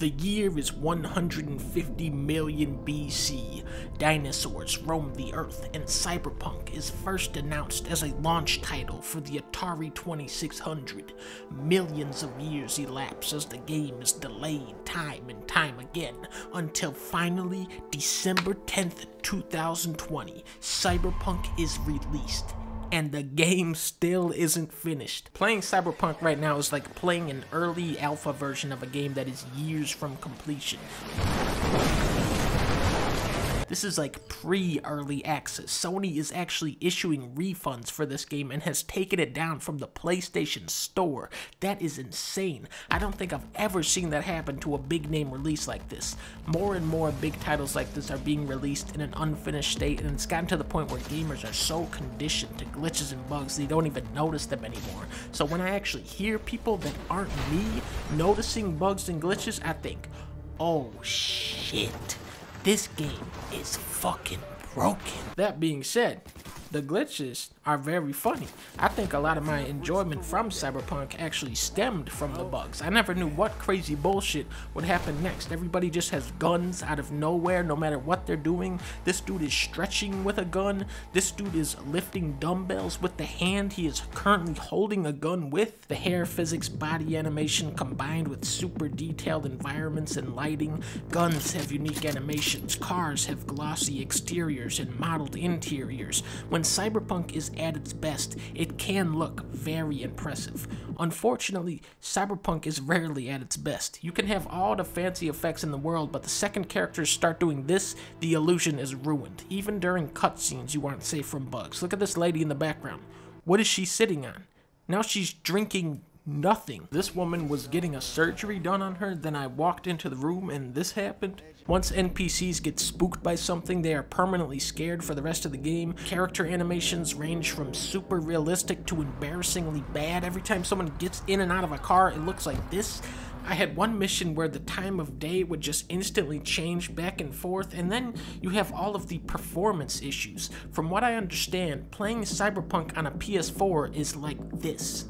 The year is 150 million BC. Dinosaurs roam the Earth, and Cyberpunk is first announced as a launch title for the Atari 2600. Millions of years elapse as the game is delayed time and time again, until finally, December 10th, 2020, Cyberpunk is released. And the game still isn't finished. Playing Cyberpunk right now is like playing an early alpha version of a game that is years from completion. This is like pre-early access. Sony is actually issuing refunds for this game and has taken it down from the PlayStation Store. That is insane. I don't think I've ever seen that happen to a big name release like this. More and more big titles like this are being released in an unfinished state, and it's gotten to the point where gamers are so conditioned to glitches and bugs they don't even notice them anymore. So when I actually hear people that aren't me noticing bugs and glitches, I think, oh shit. This game is fucking broken. That being said, the glitches are very funny. I think a lot of my enjoyment from Cyberpunk actually stemmed from the bugs. I never knew what crazy bullshit would happen next. Everybody just has guns out of nowhere, no matter what they're doing. This dude is stretching with a gun. This dude is lifting dumbbells with the hand he is currently holding a gun with. The hair physics, body animation combined with super detailed environments and lighting. Guns have unique animations. Cars have glossy exteriors and modeled interiors. When Cyberpunk is at its best, it can look very impressive. Unfortunately, Cyberpunk is rarely at its best. You can have all the fancy effects in the world, but the second characters start doing this, the illusion is ruined. Even during cutscenes, you aren't safe from bugs. Look at this lady in the background. What is she sitting on? Now she's drinking nothing. This woman was getting a surgery done on her, then I walked into the room and this happened. Once NPCs get spooked by something, they are permanently scared for the rest of the game. Character animations range from super realistic to embarrassingly bad. Every time someone gets in and out of a car, it looks like this. I had one mission where the time of day would just instantly change back and forth, and then you have all of the performance issues. From what I understand, playing Cyberpunk on a PS4 is like this.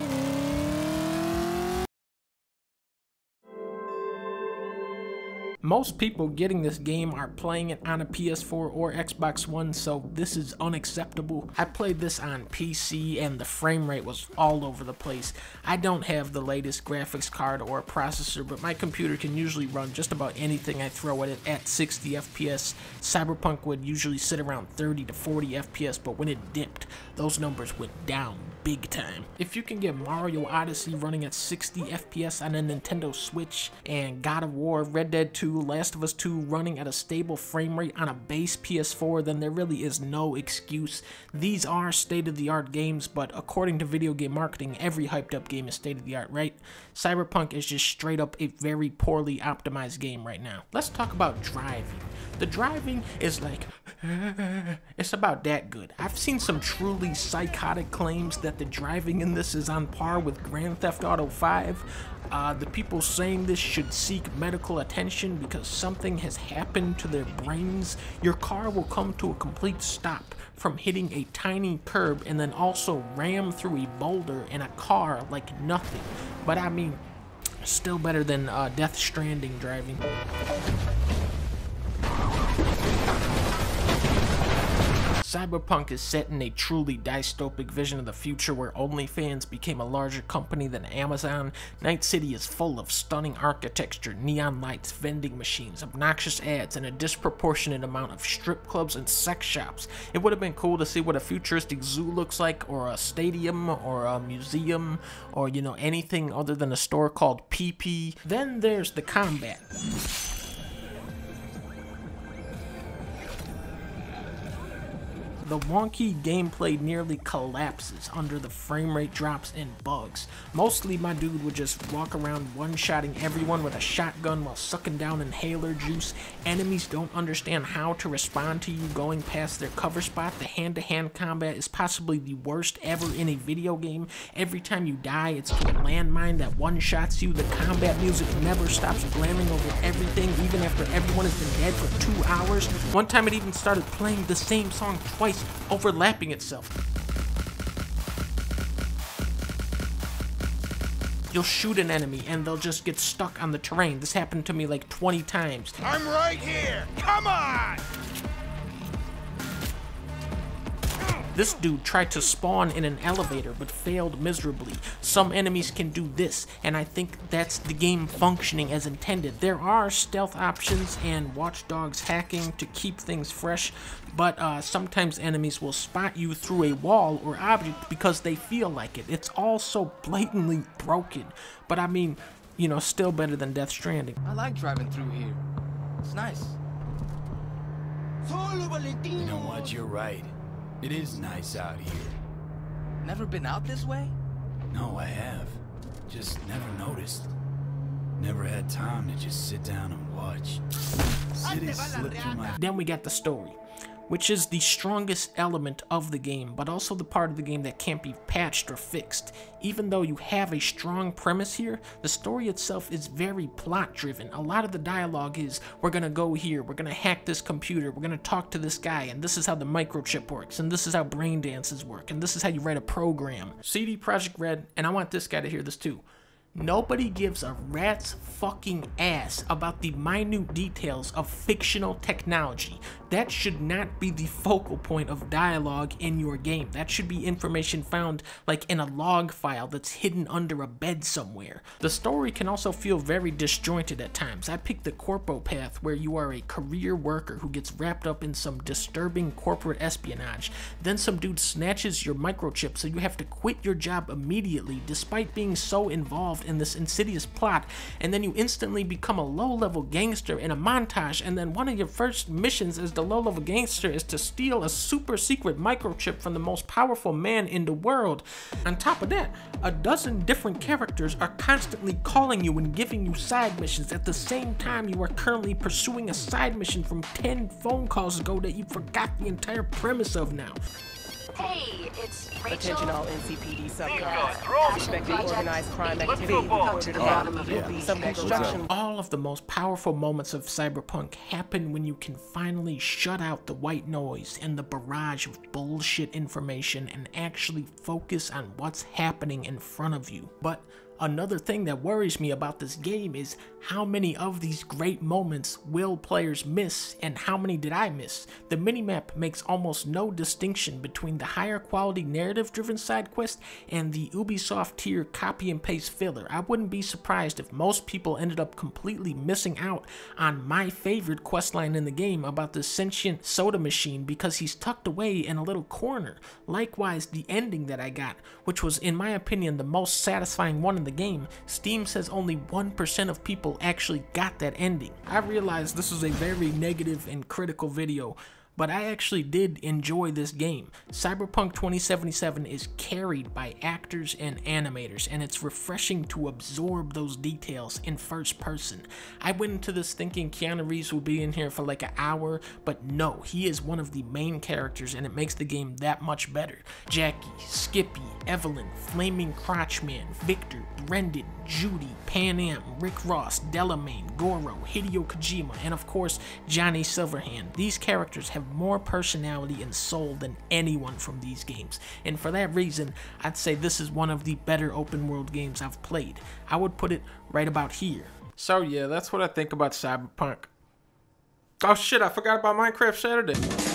Most people getting this game are playing it on a PS4 or Xbox One, so this is unacceptable. I played this on PC and the frame rate was all over the place. I don't have the latest graphics card or processor, but my computer can usually run just about anything I throw at it at 60 FPS. Cyberpunk would usually sit around 30 to 40 FPS, but when it dipped, those numbers went down big time. If you can get Mario Odyssey running at 60 FPS on a Nintendo Switch, and God of War, Red Dead 2, Last of Us 2 running at a stable frame rate on a base PS4, then there really is no excuse. These are state-of-the-art games, but according to video game marketing, every hyped up game is state-of-the-art, right? Cyberpunk is just straight up a very poorly optimized game right now. Let's talk about driving. The driving is like, it's about that good. I've seen some truly psychotic claims that the driving in this is on par with Grand Theft Auto 5. The people saying this should seek medical attention because something has happened to their brains. Your car will come to a complete stop from hitting a tiny curb and then also ram through a boulder in a car like nothing. But I mean, still better than Death Stranding driving. Cyberpunk is set in a truly dystopic vision of the future where OnlyFans became a larger company than Amazon. Night City is full of stunning architecture, neon lights, vending machines, obnoxious ads, and a disproportionate amount of strip clubs and sex shops. It would have been cool to see what a futuristic zoo looks like, or a stadium, or a museum, or you know, anything other than a store called PP. Then there's the combat. The wonky gameplay nearly collapses under the frame rate drops and bugs. Mostly my dude would just walk around one-shotting everyone with a shotgun while sucking down inhaler juice. Enemies don't understand how to respond to you going past their cover spot. The hand-to-hand combat is possibly the worst ever in a video game. Every time you die, it's to a landmine that one-shots you. The combat music never stops blaring over everything, even after everyone has been dead for 2 hours. One time it even started playing the same song twice, overlapping itself. You'll shoot an enemy and they'll just get stuck on the terrain. This happened to me like 20 times. I'm right here. Come on! This dude tried to spawn in an elevator but failed miserably. Some enemies can do this, and I think that's the game functioning as intended. There are stealth options and watchdogs hacking to keep things fresh, but sometimes enemies will spot you through a wall or object because they feel like it. It's all so blatantly broken, but I mean, you know, still better than Death Stranding. I like driving through here. It's nice. You know what? You're right. It is nice out here. Never been out this way? No, I have. Just never noticed. Never had time to just sit down and watch. Cities slip through my... Then we got the story, which is the strongest element of the game, but also the part of the game that can't be patched or fixed. Even though you have a strong premise here, the story itself is very plot driven. A lot of the dialogue is, we're gonna go here, we're gonna hack this computer, we're gonna talk to this guy, and this is how the microchip works, and this is how brain dances work, and this is how you write a program. CD Projekt Red, and I want this guy to hear this too. Nobody gives a rat's fucking ass about the minute details of fictional technology. That should not be the focal point of dialogue in your game. That should be information found like in a log file that's hidden under a bed somewhere. The story can also feel very disjointed at times. I picked the corpo path where you are a career worker who gets wrapped up in some disturbing corporate espionage. Then some dude snatches your microchip, so you have to quit your job immediately despite being so involved in this insidious plot, and then you instantly become a low-level gangster in a montage, and then one of your first missions as the low-level gangster is to steal a super secret microchip from the most powerful man in the world. On top of that, a dozen different characters are constantly calling you and giving you side missions at the same time you are currently pursuing a side mission from 10 phone calls ago that you forgot the entire premise of now. Hey, it's Rachel. Attention all NCPD subcars. Suspected organized crime activity reported at the bottom of your some construction. All of the most powerful moments of Cyberpunk happen when you can finally shut out the white noise and the barrage of bullshit information and actually focus on what's happening in front of you. But another thing that worries me about this game is how many of these great moments will players miss, and how many did I miss? The minimap makes almost no distinction between the higher quality narrative driven side quest and the Ubisoft tier copy and paste filler. I wouldn't be surprised if most people ended up completely missing out on my favorite questline in the game about the sentient soda machine because he's tucked away in a little corner. Likewise, the ending that I got, which was in my opinion the most satisfying one in the game, Steam says only 1% of people actually got that ending. I realize this is a very negative and critical video, but I actually did enjoy this game. Cyberpunk 2077 is carried by actors and animators, and it's refreshing to absorb those details in first person. I went into this thinking Keanu Reeves would be in here for like an hour, but no, he is one of the main characters, and it makes the game that much better. Jackie, Skippy, Evelyn, Flaming Crotchman, Victor, Brendan, Judy, Pan Am, Rick Ross, Delamain, Goro, Hideo Kojima, and of course Johnny Silverhand. These characters have more personality and soul than anyone from these games, and for that reason I'd say this is one of the better open world games I've played. I would put it right about here. So yeah, that's what I think about Cyberpunk. Oh shit, I forgot about Minecraft Saturday.